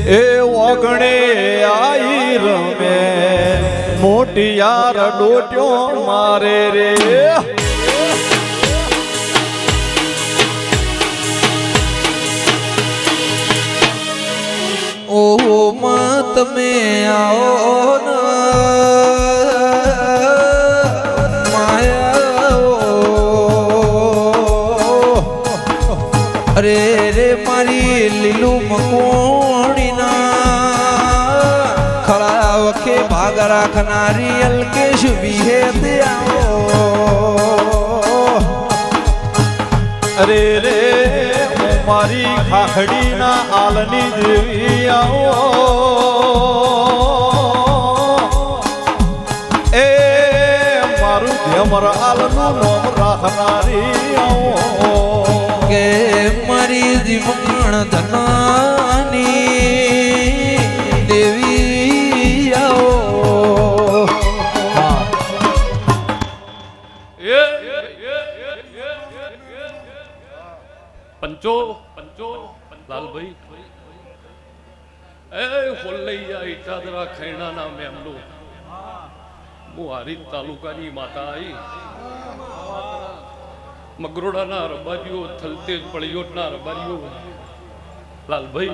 એ ઓગણે આઈ રમે મોટી યાર ડોટ્યો મારે રે ઓહો મત મે આવો ન અરે રે મારી લીલું મકોણીના ખળા વખે ભાગ રાખનારી અલકેશ વિહે આવો અરે રે મારી ખાખડીના આલની દેવી આવો એ મારું ધેમર આલનું નામ રાખનારી આવો કે મારી જીવન ધનાની દેવી આવો पंचो पंचो लाल भाई ए होलैया इटादरा खैणाना मेमलो मुहारी तालुकानी माता आई मगरोडाना रबारीओ थलतेज पळियोटना रबारीओ लाल भाई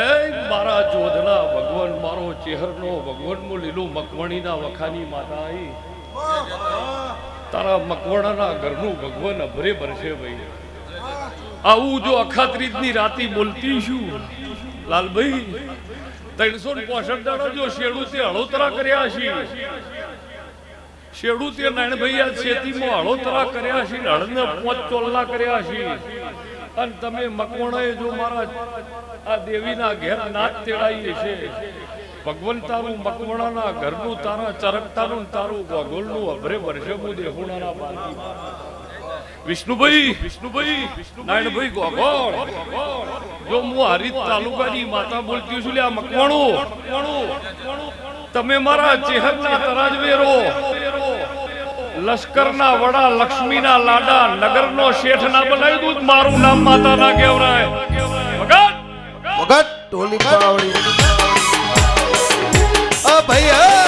ए मारा जोधना भगवान मारो चेहरनो भगवान मो लीलू मकवणीना वखानी माता आई तारा मकवाणाना घरનું ભગવાન અભરે ભરશે ભાઈ આવું જો અખાત્રીજની રાતી બોલતી છું લાલભાઈ 365 દાડા જો શેડુ તે હળોતરા કર્યા છે શેડુ તે નાણભાઈ આ ખેતીમાં હળોતરા કર્યા છે હળને 5 ચોલ્લા કર્યા છે અને તમે મકવાણાએ જો મારા આ દેવીના ઘેર નાચ તેડાઈએ છે ભગવાન તારું મકવાણાના ઘરનું તારા ચરકતાનું તારું ગોગોલનું અભરે વર્ષે હું દેહુણાના બાંધી વિષ્ણુભાઈ નારાયણભાઈ ગોગોળ જો હું હરીત તાલુકાની માતા બોલતી છું લે આ મકવાણું તમે મારા ચેહરના તરાજવેરો લશ્કરના વડા લક્ષ્મીના લાડા નગરનો શેઠ ના બનાવી દઉં મારું નામ માતા ના કેવરાય વગત ટોલી પાવડી ભૈયા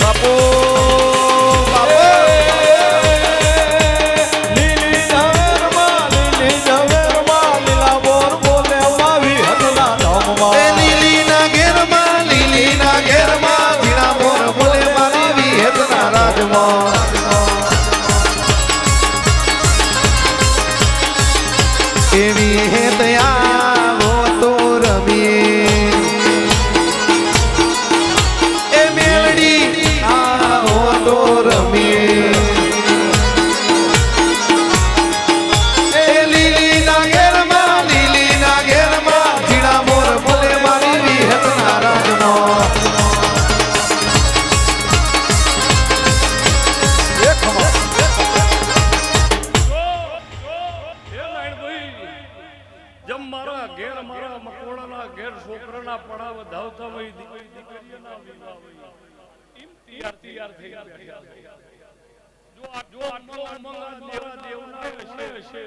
બાપો લીલી ઝવેરમાં લીલા બોર બોલે માવી હદના ધામમાં લીલીના ઘેરમાં ઝીણા મોર બોલે મારી વિહેતના રાજમાં એવી હેત આવો તો રમીએ એ મેલડી આવો તો રમીએ એ લીલીના ઘેરમાં ઝીણા મોર બોલે મારી વિહેતના રાજમાં જમ મારા ઘેર મારા મકવાણાના ઘેર છોકરાના પડા વધાવતા હોય દીકરીઓના વિવાહ હોય એમ તૈયાર થઈ બેઠા જો આટલો ઉમંગ મારા દેવના હશે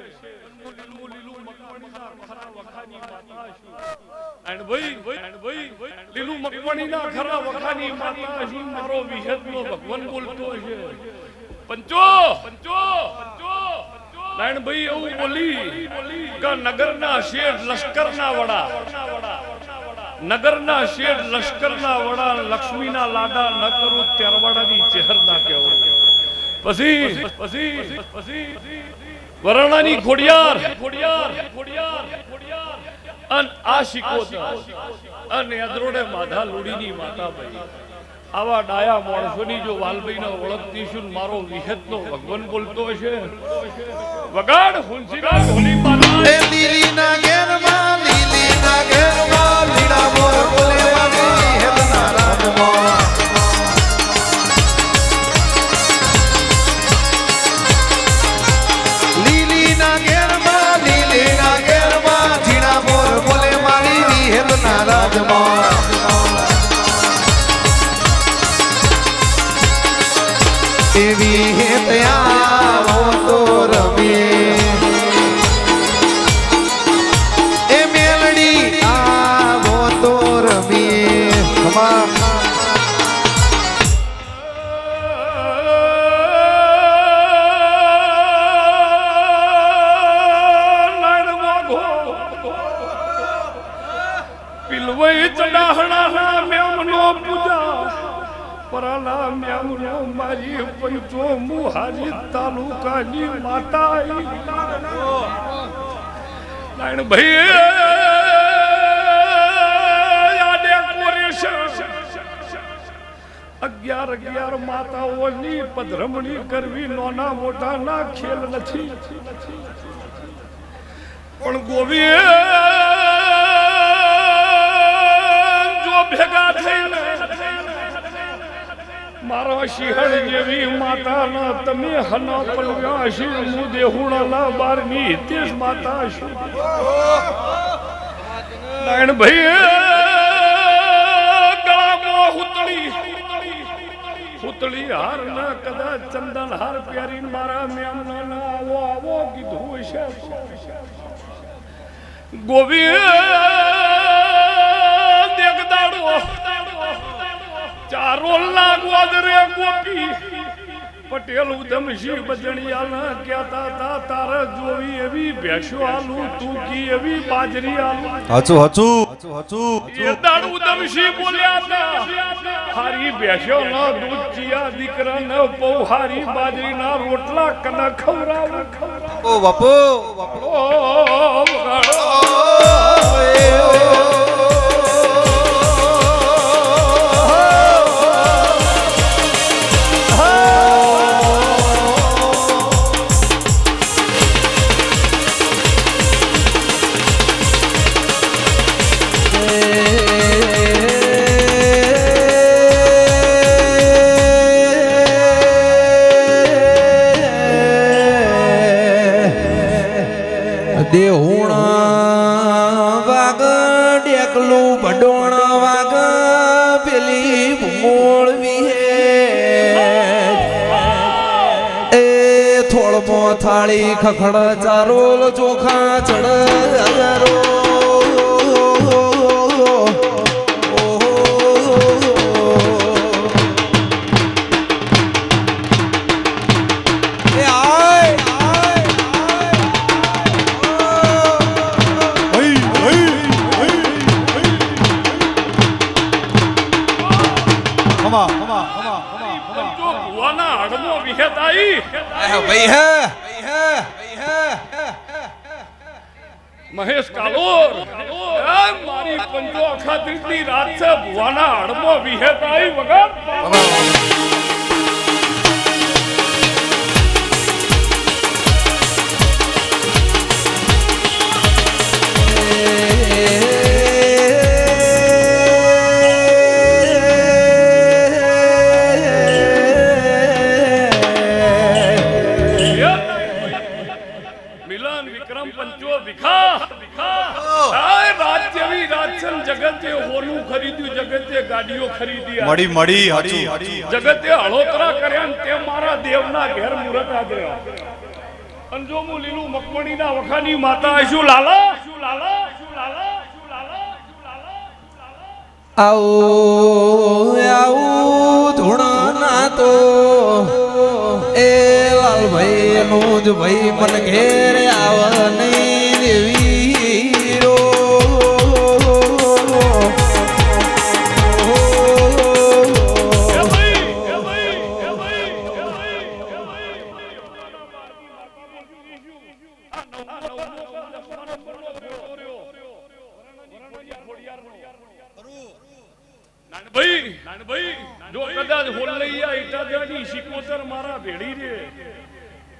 લીલું મકવાણીના ખરા વખાની માતા છું એન્ડ ભાઈ લીલું મકવાણીના ખરા વખાની માતા છું મારો વિહેતનો ભગવાન બોલતો છે પંચો નારાયણભાઈ એવું બોલી કે નગરના શેઠ લશ્કરના વડા લક્ષ્મીના લાડા ન કરું ત્યારવાડાની ચહેર ના કેવું પછી વરણાની ખોડિયાર અને આ શિકોતર અને અદરોડે માધા લોડીની માતા ભાઈ આવા ડાયા માણસોની જો વાલભાઈને ઓળખતી છું મારો વિહેતનો ભગવાન બોલતો છે વગાડ હુંસીરા હોલી માતા એ લીલીના ઘેરમાં લીલા મોર બોલે મારી વિહેતના રાજમાં લીલીના ઘેરમાં ઝીણા મોર બોલે મારી વિહેતના રાજમાં એવી હેત આવો તો રમીએ પરાલા મ્યામનો મારી પંચો મુહારી તાલુકાની માતા નારાયણ ભાઈ આ ડેકોરેશન 11 માતાઓની પધરમણી કરવી નાના મોટા ના ખેલ નથી પણ ગોવી જો ભેગા થઈને મારા સિંહણ જેવી માતાના તમે હના પલવ્યા છે હું દેહુણાના 12ની હિતેશ માતા છું નારાયણ ભાઈ ગળામાં હુતળી હાર ના કદાચ ચંદન હાર પ્યારી મારા મેમના ના આવો આવો કીધું છે ગોવિંદ દેગદાડો ચારો લાગવા રે ગોપી પટેલ ઉધમસિંહ બજણિયાના કહેતા હતા તારે જોવી એવી ભેંસો આલું તું કી એવી બાજરી આલું એ દાડ ઉધમસિંહ બોલ્યા હતા હારી ભેંસો ના દૂધ ચિયા દીકરા ન પૌ હારી બાજરી ના રોટલા કના ખવરાવ ઓ બાપુ દેહુણા વાગ ડેકલું ભડોણ વાગ પેલી મોળવી એ થોડમો થાળી ખખડ ચારોલ ચોખા ચડ મહેશ કાલોર મારી પંજો અખાત્રીની રાત છે ભુવાના હડમો વિહેતાઈ વગર મળી જગતે હળોતરા કર્યા ને તે મારા દેવના ઘેર મુરત આદર્યા અંજોમુ લીલું મકમણીના વખાની માતા શું લાલા આવું ધૂણા તો એ લાલભાઈ નું જ ભાઈ મન ઘેર આવ નહીં દેવી જો કદાચ હોલૈયા ઇટાજાની શિકોતર મારા ભેડી રે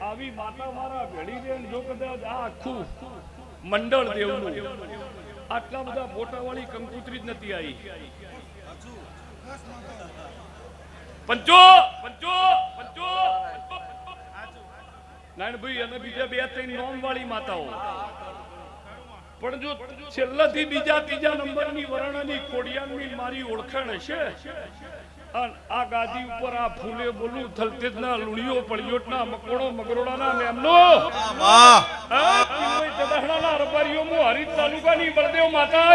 આવી માતા મારા ભેડી રે જો કદાચ આ આખું મંડળ દેવનું આટલા બધા ફોટાવાળી કંકુતરી જ નથી આવી પંચો નાનભાઈ અને બીજા 2-3 નોમ વાળી માતાઓ પણ જો છેલ્લાથી બીજા ત્રીજા નંબરની વરણાની ખોડિયારની મારી ઓળખાણ હશે આ ગાદી ઉપર આ ફૂલે બોલું થલતેજના લુણીઓ પળિયોટના મકોડો મગરોડાના મેમનો ચદાહડાના રબારીઓ મો હરીદ તાલુકાની બળદેવ માતા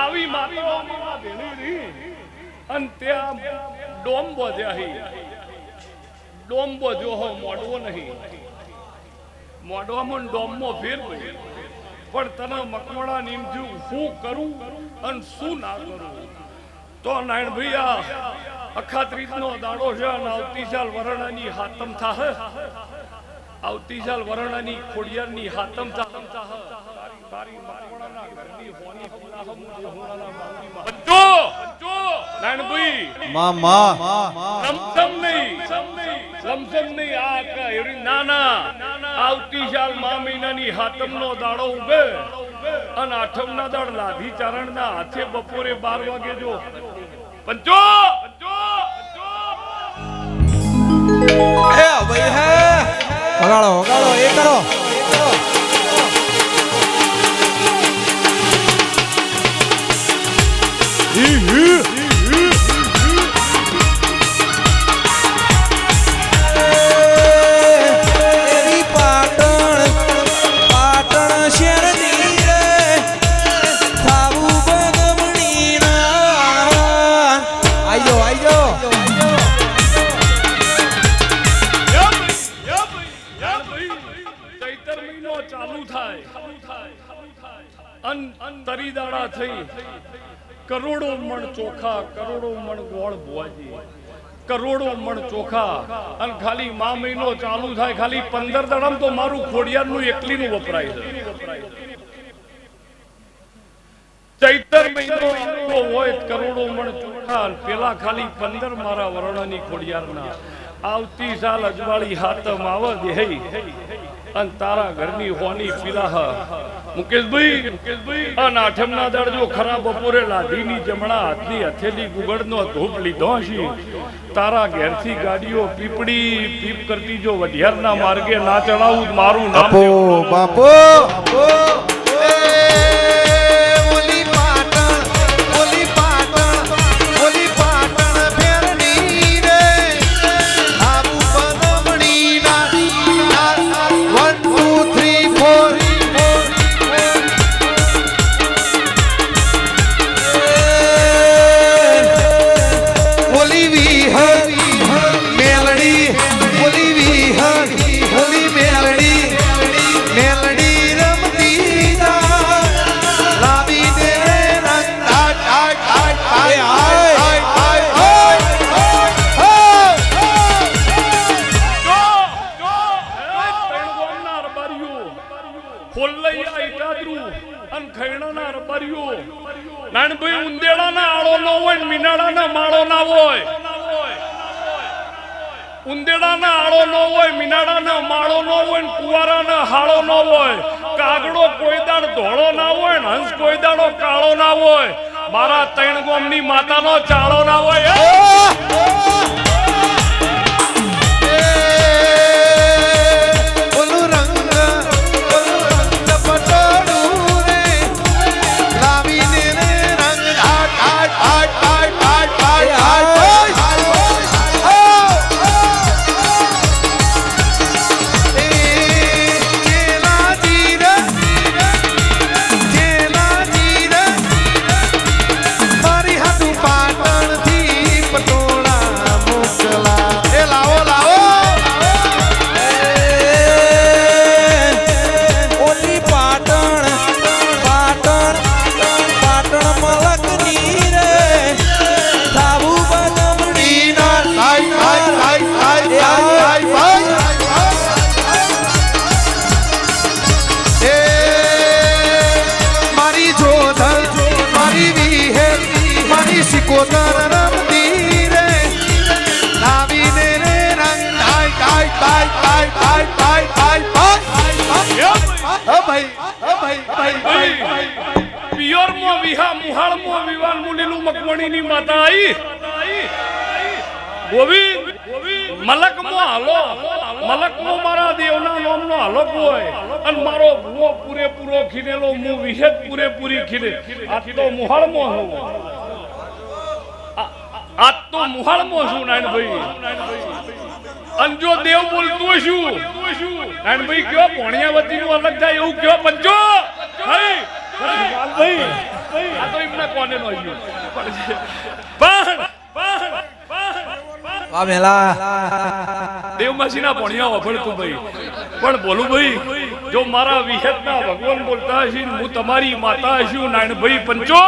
આવી માતાઓની ભેળી અને ત્યાં ડોમ બોધ્યા ડોમ બોધ્યો હો મોડવો નહીં મોઢવામાં ડોમમાં ફેર પણ તને મકવાડા નીમજુ શું કરું અને શું ના કરું તો નારાયણભાઈ આ અખાત્રીજનો દાડો છે અને આવતી સાલ વરણાની હાતમ થાહે આવતી સાલ વરણાની ખોડિયારની હાતમ થાહે તારી મારવાના ઘરની હોની પંચો નારાયણભાઈ લમસમ નહીં આ કઈ નાના આવતી સાલ મા મહિનાની હાતમનો દાડો ઉભે અને આઠમના દાડ લાધી ચારણના હાથે બપોરે 12 વાગે જો પંચો એ ભાઈ હે વગાડો એ કરો તરીદાડા થઈ કરોડો મણ ચોખા કરોડો મણ ગોળ ભુવાજી કરોડો મણ ચોખા અને ખાલી મા મહિનો ચાલુ થાય ખાલી 15 દાડામ તો મારું ખોડિયારનું એકલીનું વપરાય છે ચૈતર મહિનો હોય કરોડો મણ ચોખા પેલા ખાલી 15 મારા વરણાની ખોડિયારના આવતી સાલ અજવાળી હાતમ આવે દેહી અને તારા ઘરની હોની પીલાહ મુકેશભાઈ અને આઠમના દાડ જો ખરા બપોરે લાધીની જમણા હાથની હથેલી ગુગળનો ધૂપ લીધો છે તારા ઘેરથી ગાડીઓ પીપ કરતી જો વઢિયારના માર્ગે ના ચડાવું મારું નામ બાપો નાનભાઈ ઉંદેડાના આળો ન હોય મીનાડાના માળો ના હોય ઉંદેડાના આળો ન હોય મીનાડાના માળો ન હોય કુવારાના હાળો ન હોય કાગડો કોઈ દાડ ધોળો ના હોય હંસ કોઈ દાડો કાળો ના હોય મારા 3 ગોમની માતાનો ચાળો ના હોય પિયોર મો વિહા મુહાળ મો વિવાન મુલીલું મકમણીની માતા આઈ ગોવિંદ મલક મો હાલો મલક મો મારા દેવના નામનો હાલો હોય અને મારો ભૂવો પૂરેપૂરો ખીનેલો મુ વિહેત પૂરેપૂરી ખીને આ તો મુહાળ મો હું આ તો મુહાળ મો છું નાનભાઈ અંજો દેવ બોલતો છું નાનભાઈ કયો પોણિયાવતી નું અલગ થાય એવું કયો પંચો ભાઈ આ તો એમના કોને નો આવ્યું વામેલા દેવમાસી ના પોણિયા વફળતું ભાઈ પણ બોલું ભાઈ જો મારા વિહેતના ભગવાન બોલતા હશે ને હું તમારી માતા હશું નાનભાઈ પંચો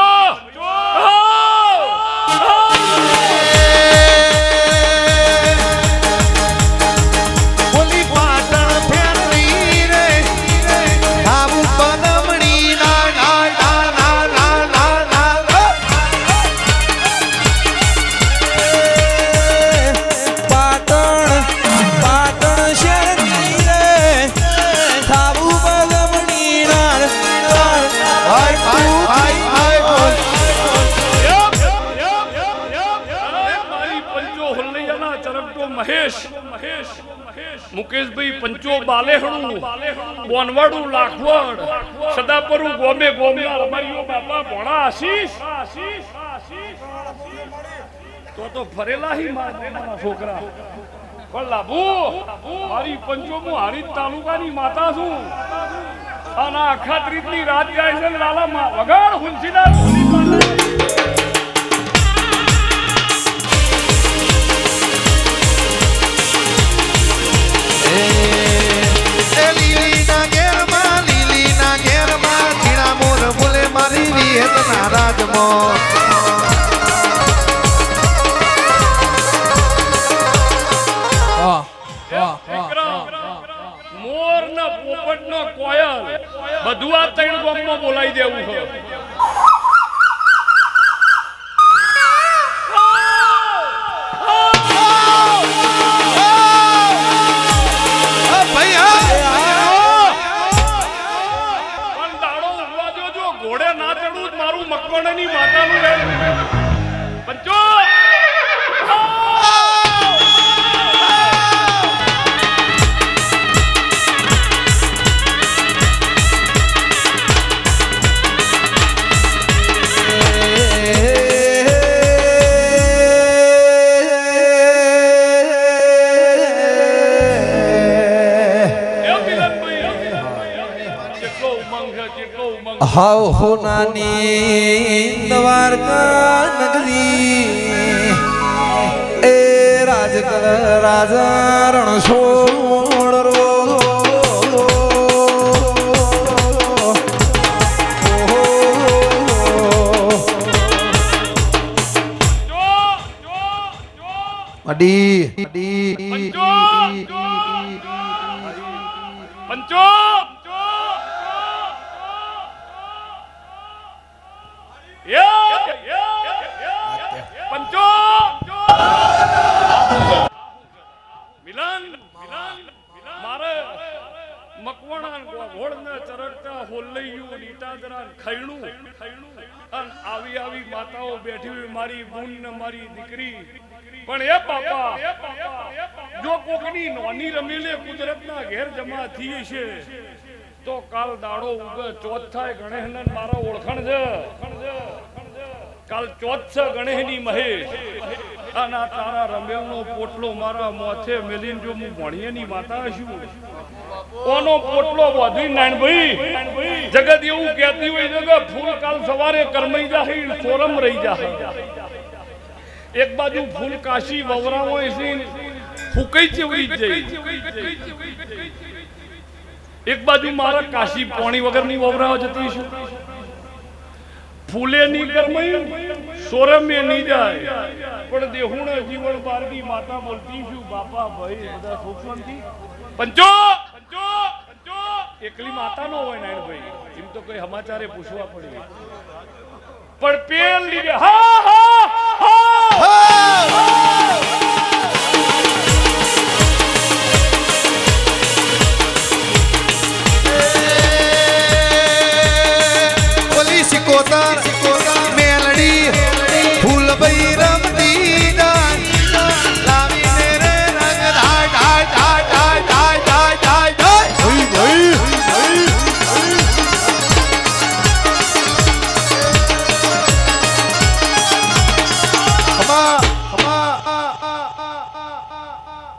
મુકેશભાઈ પંચો બાલેહણું બોનવાડું લાખવડ સદાપરું ગોમે ગોમના રમારીઓ બાપા ભોળા આશીષ તો ફરેલા હી મારા છોકરા પણ લાભુ મારી પંચો હું હારીજ તાલુકાની માતા છું અને આખા ત્રીજની રાત જાય છે લાલા વગાડ હુંસીદાર મોર ને પોપટ નો કોયલ બધું આ ત્રણ ગામમાં બોલાવી દેવું છે ઘોડે ના ચડવું મારું મકવાણાની માતાનું પંચો હાવ હોનાની દ્વારકા નગરી એ રાજકલ રાજા રણછોડ રો અડી પંચો પંચો મિલન મારે મકવાણા ઘોડને ચરકતા હોલૈયું નીટાદરા ખૈણું અને આવી માતાઓ બેઠી હોય મારી બૂન ને મારી દીકરી પણ એ બાપા જો કોકની નોની રમીલે કુદરતના ઘેર જમા થઈ છે તો કાલ દાડો ઉગે ચોથ થાય ગણેશને મારા ઓળખણ છે કાલ ચોથ છે ગણેશની મહેશ અને તારા રમેલનો પોટલો મારા મોથે મેલીને જો હું ભણીએની માતા છું ઓનો પોટલો વધુ નાનભાઈ જગત એવું કહેતી હોય છે કે ફૂલ કાલ સવારે કરમાઈ જાય સોરમ રહી જાય એક બાજુ ફૂલ કાશી વવરાવો છે ફૂકઈ ચેવડી જાય એક બાજુ મારા કાશી પાણી વગરની વવરાવ જતી છે ફૂલે ની કરમાઈ સોરમે નહીં જાય પણ દેહુણ જીવન બારની માતા બોલતી છું બાપા ભાઈ બધા સુખવંતી પંચો એકલી માતા નો હોય નાયણ ભાઈ એમ તો કોઈ સમાચારે પૂછવા પડે પણ પેલ લીધે હા મેલડી ફૂલ ભઈ રમતી લાવી રે રંગ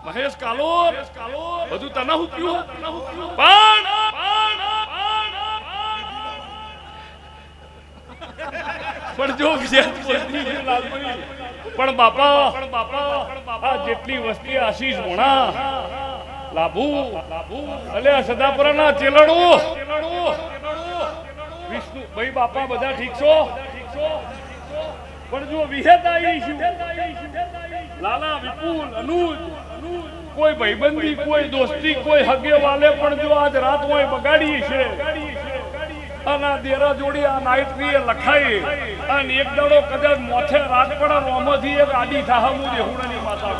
મહેશ કાલો બધું તને હું પીવું પણ જો પણ બાપા જેટલી વસ્તી આશીષ ભણા લાભુ અલ્યા સદાપુરાના ચેલડું વિષ્ણુ ભાઈ બાપા બધા ઠીક છો પણ જો વિહેત આવી છું લાલા વિપુલ અનુજ કોઈ ભાઈબંધી કોઈ દોસ્તી કોઈ હગે વાલે પણ જો આજ રાત હોય બગાડી છે અને દેરા જોડી આ નાઈટરી લખાઈ અને એક દાડો કદાચ મોથે રાત પડે રોમાંથી એક આડી થાહ હું દેહુડાની માતા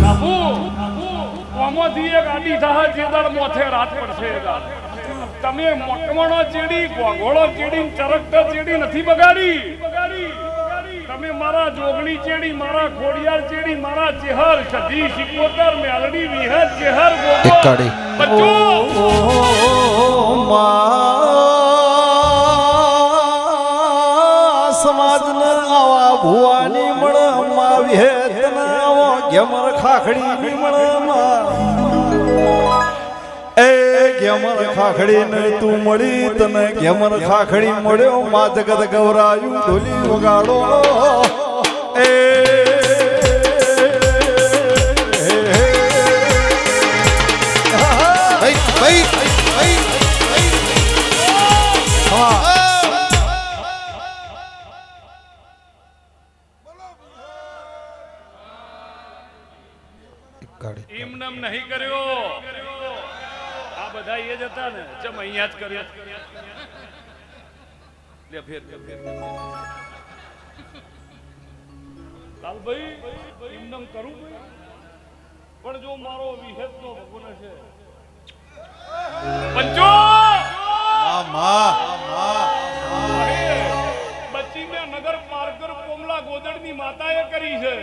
બાપુ રોમાંથી એક આડી થાહ જે દાડ મોથે રાત પડશે તમે મકમણો ચેડી ગોગોળો ચેડી ચરકટા ચેડી નથી બગાડી તમે મારા જોગણી ચેડી મારા ખોડિયાર ચેડી મારા ચેહર સધી શિકોતર મેલડી વિહત ચેહર ગોગો બચ્ચો સમાજને આવા ભુવાની મળમાં વિહેતન આવો ગેમર ખાખડી મળમાં એ ગેમર ખાખડી ને તું મળી તને ગેમર ખાખડી મળ્યો મા જગત ગવરાયું ઢોલી વગાડો એ એમનેમ નહીં કર્યો આ બધા એ જ હતા ને ચમ અહીંયા જ કર્યો લે ફેર લાલભાઈ એમનેમ કરું પણ જો મારો વિહેતનો ભગવાન છે પંચો બચ્ચી મે નગર પારકર પોમલા ગોદડની માતાએ કરી છે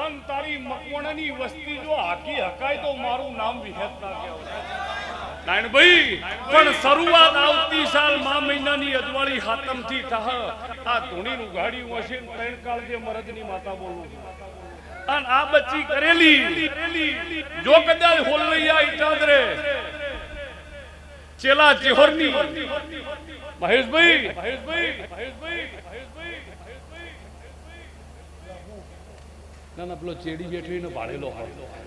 અન તારી મકવાણાની વસ્તી જો હાકી હકાય તો મારું નામ વિહેત ના કહેવાય નાયણભાઈ પણ શરૂઆત આવતી સાલ મા મહિનાની અજવાળી હાતમ થી થાહ આ ધૂણીનું ગાડી વસીન ત્રણ કાળ જે મરદની માતા બોલું અન આ બચ્ચી કરેલી જો કદાચ હોલૈયા ઈટાદરે ચેલા ચેહોરની મહેશભાઈ ના પેલો ચેડી બેઠીનો ભાડેલો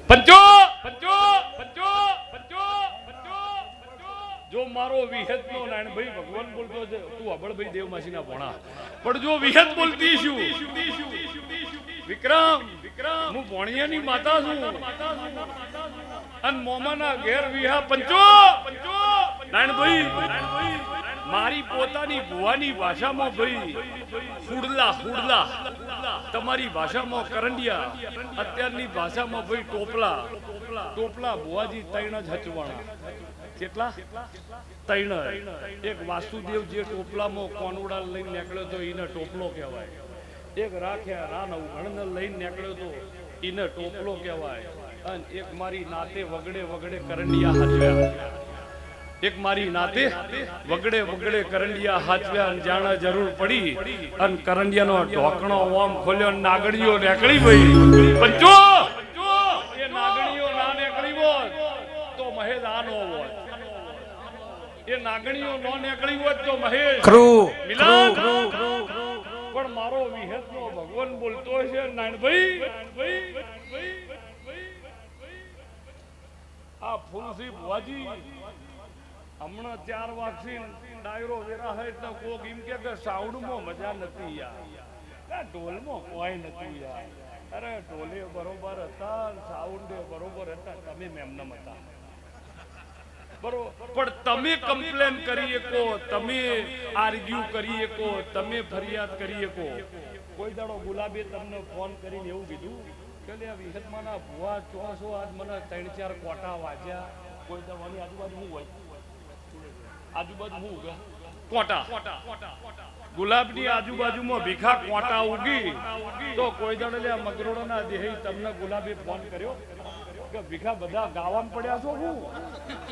પંચો જો મારો વિહેત નો નારાયણભાઈ ભગવાન બોલતો છે તું અબળભાઈ દેવમાસી ના ભોણા પણ જો વિહેત બોલતી છું વિક્રમ હું ભોણિયાની માતા છું અન મોમાના ઘેર વિહા પંચો નારાયણભાઈ મારી પોતાની ભુવાની ભાષામાં ભાઈ હુડલા તમારી ભાષામાં કરંડિયા અત્યારની ભાષામાં ભાઈ ટોપલા ભુવાજી તૈણ જ હચવાણા કેટલા તૈણ એક વાસુદેવ જે ટોપલામાં કોનોડા લઈને નીકળ્યો તો એને ટોપલો કહેવાય એક રાખ્યા રાન ઉઘણને લઈને નીકળ્યો તો એને ટોપલો કહેવાય અને એક મારી નાતે વગડે કરંડિયા હાચવ્યા એક મારી નાતે વગડે કરંડિયા હાચવ્યા અને જાણે જરૂર પડી અને કરંડિયાનો ઢોકણો ઓમ ખોલ્યો નાગણીઓ નીકળી ગઈ પંચો એ નાગણીઓ ના નીકળી હોત તો મહેશ આ નો હોત એ નાગણીઓ નો નીકળી હોત તો મહેશ મિલાન પણ મારો વિહેતનો ભગવાન બોલતો છે નાનભાઈ આ ફૂલસી ભુવાજી હમણાં 4 વાગથી ડાયરો વેરા હે એટલે કોક એમ કે સાઉન્ડમાં મજા નથી યાર ઢોલમાં કોઈ નથી યાર અરે ઢોલે બરોબર હતા સાઉન્ડે બરોબર હતા તમે મેમનમ હતા બરોબર પણ તમે કમ્પ્લેન કરી શકો તમે આર્ગ્યુ કરી શકો તમે ફરિયાદ કરી શકો કોઈ દાડો ગુલાબે તમને ફોન કરીને એવું કીધું કે લે વિહતમાના ભુવા ચોસો આજ મને 3-4 કોટા વાજ્યા કોઈ દાડોની આજુબાજુ હું હોય કોટા ગુલાબની આજુબાજુમાં ભીખા કોટા ઉગી તો કોઈ દાડે લે મગરોડના દેહી તમને ગુલાબે ફોન કર્યો કે ભીખા બધા ગાવામાં પડ્યા છો હું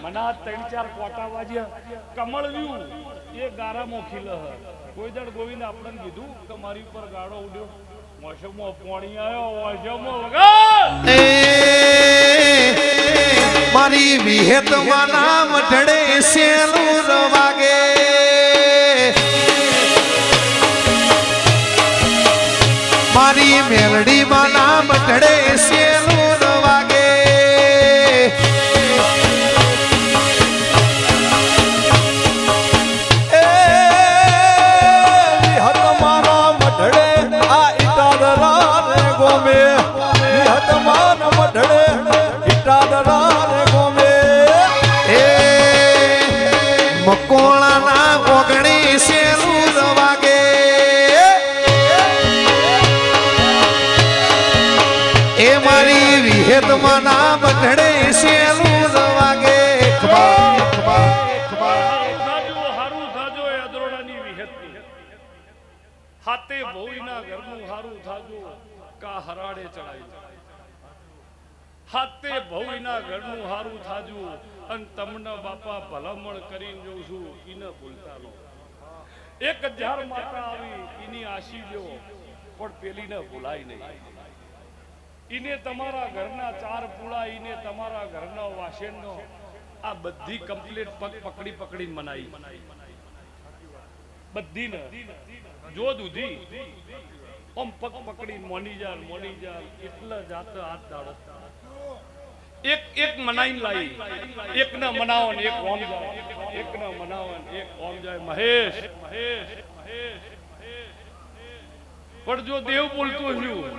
મને 3-4 કોટા વાજ્યા કમળવ્યું એ ગારામાં ખીલ કોઈ દાડ ગોવિંદ આપણને કીધું કે મારી ઉપર ગાડો ઉડ્યો મોસમમાં પાણી આવ્યો મોસમમાં વગર મારી વિહેતમાં નામ ઢળે સેલુર વાગે મારી મેલડીમાં નામ ઢળે સેલુર મઢડે ઈટાદરા રે ગોમે એ મકોણાના ગોગણી શેલું વાગે એ મારી વિહેતમાં ના મઢડે શેલું વાગે હારું થાજો એ અદરોડાની વિહેતની હાતે ભોઈના ઘરનું હારું થાજો કા હરાડે ચડાઈ હાતે ભોઈના ઘરનું હારું થાજો અન તમને બાપા ભલામણ કરીને જોઉં છું ઈને ભૂલતા નો 1000 માતા આવી ઈની આશી લ્યો પણ પેલીને ભૂલાય નહીં ઈને તમારા ઘરના 4 પૂળા ઈને તમારા ઘરના વાસણનો આ બધી કમ્પ્લીટ પગ પકડી પકડી મનાઈ બધી ને જો દૂધી ઓમ પગ પકડી મોની જાલ એટલે જાત હાથ દાડો એક મનાઈ લાઈ એક ને મનાવો ને એક ઓમ જાય એક ને મનાવો ને એક ઓમ જાય મહેશ પણ જો દેવ બોલતો હ્યું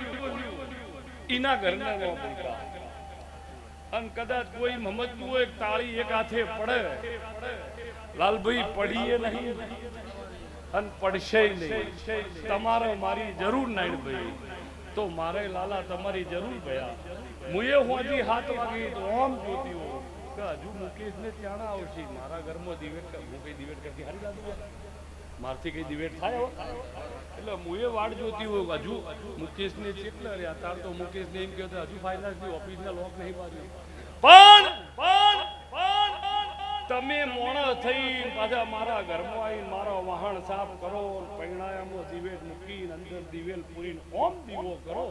ઈના ઘરના નો બોલતા અન કદાચ કોઈ મમતું હોય તાળી એક હાથે પડે લાલભાઈ પડીએ નહીં અન પડશે નહીં તમારે મારી જરૂર નહીં ભાઈ તો મારે લાલા તમારી જરૂર ભયા મુએ હોજી 7 વાગે તો આમ જોતી હો કે હજુ મુકેશને ત્યાં આવશે મારા ઘરમાં દિવેટ હું કઈ દિવેટ કરતી હારી લાગુ મારથી કઈ દિવેટ થાય એટલે મુએ વાડ જોતી હોય હજુ મુકેશને કેટલા રહ્યા તાર તો મુકેશને એમ કહેતો હજુ ફાઇનાન્સની ઓફિસના લોક નહીં બાજુ પણ તમે મોણા થઈ પાછા મારા ઘરમાં આવીને મારો વાહણ સાફ કરો પૈણાયામાં દિવેટ મૂકીને અંદર દિવેલ પૂરીને ઓમ દીવો કરો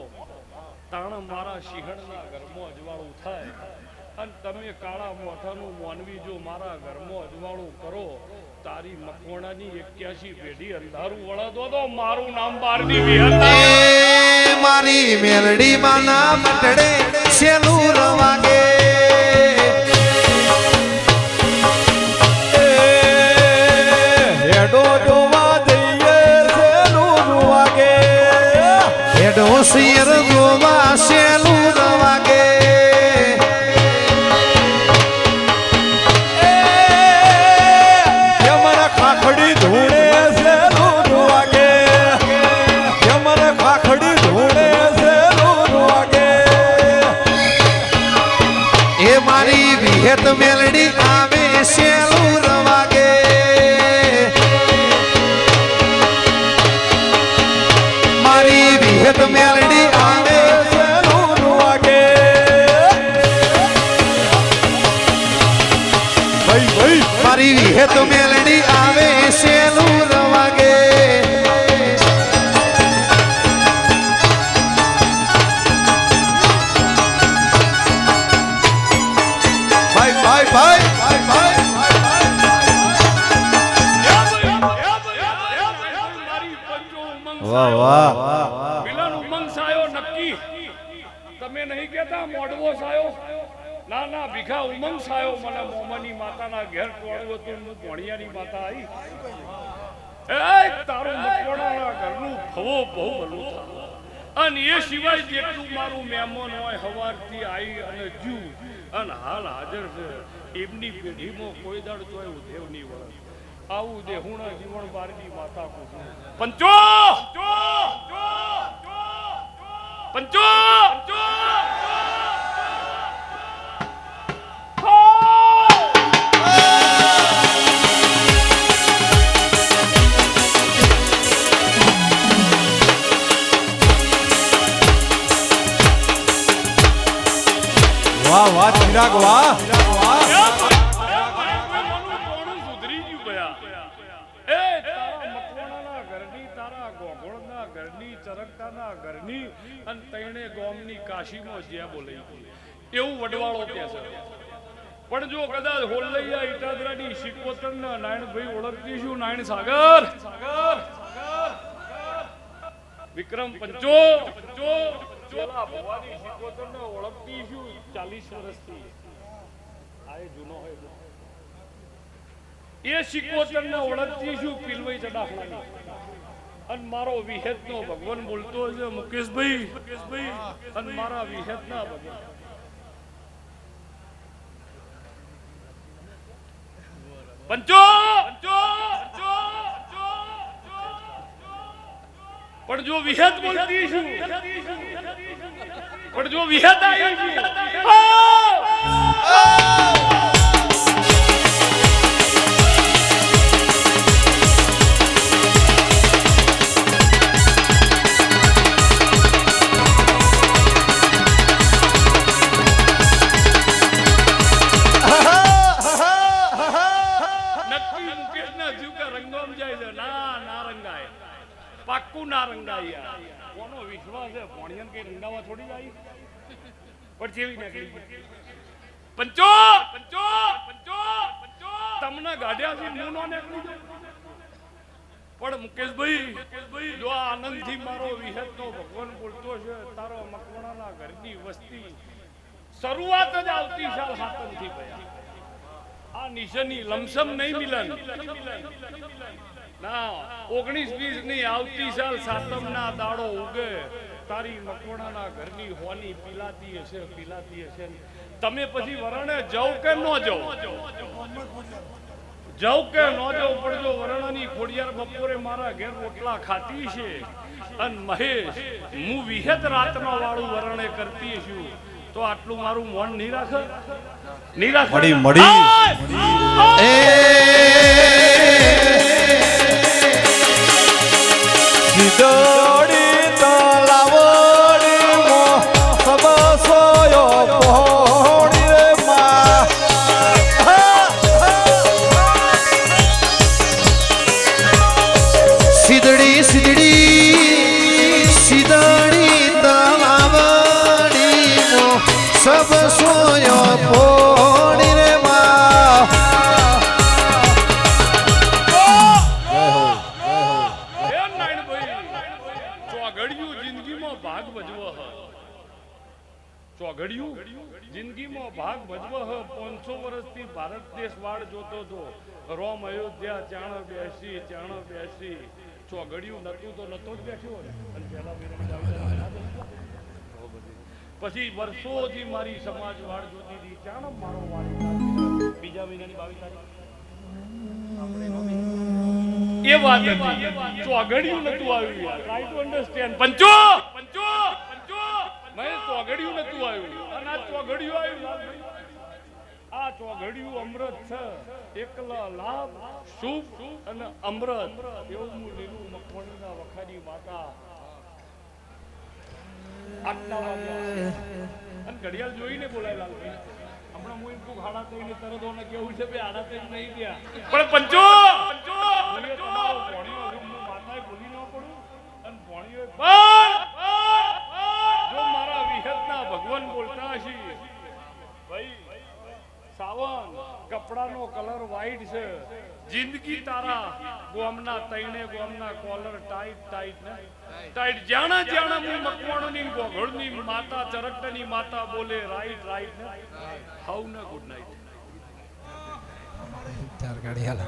તાણ મારા શિહણના ઘરમાં અજવાળું થાય અને તમે કાળા મોઠાનું મોનવી જો મારા ઘરમાં અજવાળું કરો તારી મકોણાની 81 પેઢી અંધારું વળા દો મારું નામ બારની વિહતા મારી મેલડી માં ના મટડે શેલું વાગે હેડો જોવા જઈએ શેલું વાગે હેડો શેર જોવા શેલું વાગે ખાખડી ધૂણે શેલું વાગે યમર ખાખડી ધૂણે શેલું વાગે એ મારી વિહેત મેલડી આવે શેલું વાગે મારી વિહેત મેલડી આવે શેલું વાગે ભાઈ મારી વિહેત મેલડી આવે શેલું વાગે ભાઈ વાહ વાહ મિલન ઉમંગ સાયો નક્કી તમે નહીં કહેતા મોડવો સાયો ના ના ભીખા ઉમંગ સાયો મને મોમાની માતાના ઘેર ટોળવું હતું હું ભોણિયાની માતા આવી એ તારું મકોડાના ઘરનું ભવો બહુ ભલું થાય અને એ સિવાય જેટલું મારું મહેમાન હોય હવારથી આવી અને જુ અને હાલ હાજર છે એમની પેઢીમાં કોઈ દાડ તોય ઉધેવ નહીં વળે આવું દેહુણા જીવન બારની માતા કુસુમ પંચો પંચો વાહ વાહ ચિરાગ વાહ એવું વડવાળો કે છે પણ જો કદાચ હોલૈયા ઈટાદરાની શિકોતર ના નારાયણભાઈ ઓળખતી શું નારાયણ સાગર વિક્રમ પંચો ચોલા ભવાની શિકોતર ને ઓળખતી શું 40 વર્ષથી આ જૂનો હોય એ શિકોતર ને ઓળખતી શું પિલવઈ ચડાખલાની અને મારો વિહેત નો ભગવાન બોલતો છે મુકેશભાઈ અને મારા વિહેત ના ભગવાન પંચો પણ જો વિહત બોલતી છું પણ જો વિહત આવી છે પાક્કું ના રંગાય કોનો વિશ્વાસ છે ભણિયન કે રંગાવા થોડી જાય પણ જેવી નીકળી પંચો તમને ગાડ્યા છે હું નો નીકળી પણ મુકેશભાઈ જો આનંદથી મારો વિહતનો ભગવાન બોલતો છે તારો મકવાણાના ઘરની વસ્તી શરૂઆત જ આવતી સાલ હાથમથી ભયા આ નિશાની લમસમ નહીં મિલન ના 19-20 ની આવતી સાલ સાતમ ના દાડો ઉગે તારી મકવાણાના ઘરની હોની પીલાતી હશે તમે પછી વરણે જાવ કે ન જાવ પણ જો વરણાની ખોડિયાર બપોરે મારા ઘેર રોટલા ખાતી છે અને મહેશ હું વિહત રાતનો વાળું વરણે કરતી છું તો આટલું મારું મન નહીં રાખે મળી દોડી તલાવડી મો સબસોયો પહોળી રે માં સિદડી તલાવડી મો સબ સોયો પહોળી રે માં જિંદગીમાં ભાગ ભજવો 500 વર્ષથી ભારત દેશ વાળ જોતો હતો રોમ અયોધ્યા ચાણ બેસી ચોઘડિયું નતું તો નતો જ બેઠ્યો પછી વર્ષોથી મારી સમાજ વાળ જોતી હતી ચાણ મારો વાળ બીજા મહિનાની 22 તારીખ એ વાત હતી ચોઘડિયું નતું આવ્યું ટ્રાય ટુ અન્ડરસ્ટેન્ડ પંચો મેં ચોઘડિયું નતું આવ્યું અને આ ચોઘડિયું આવ્યું આ ચોઘડિયું અમૃત છે એકલા લાભ શુભ અને અમૃત એવું લીલું મખમણના વખાની માતા આટલા વાગ્યા અને ઘડિયાળ જોઈને બોલાય લાલભાઈ હમણાં હું એમ હાડા તઈને તરત ઓને કેવું છે બે હાડા તઈ નહીં ગયા પણ પંચો માતાએ બોલી ન પડું અને ભણ્યો જો મારા વિહતના ભગવાન બોલતા હશે ભાઈ સાવન કપડાનો કલર વ્હાઈટ છે જિંદગી તારા ગોમના તઈને ગોમના કોલર ટાઈટ જાણા હું મકવાણોની ગોઘળની માતા ચરકટની માતા બોલે રાઈટ ને હાઉ ને ગુડ નાઈટ 4 ગાડી હાલ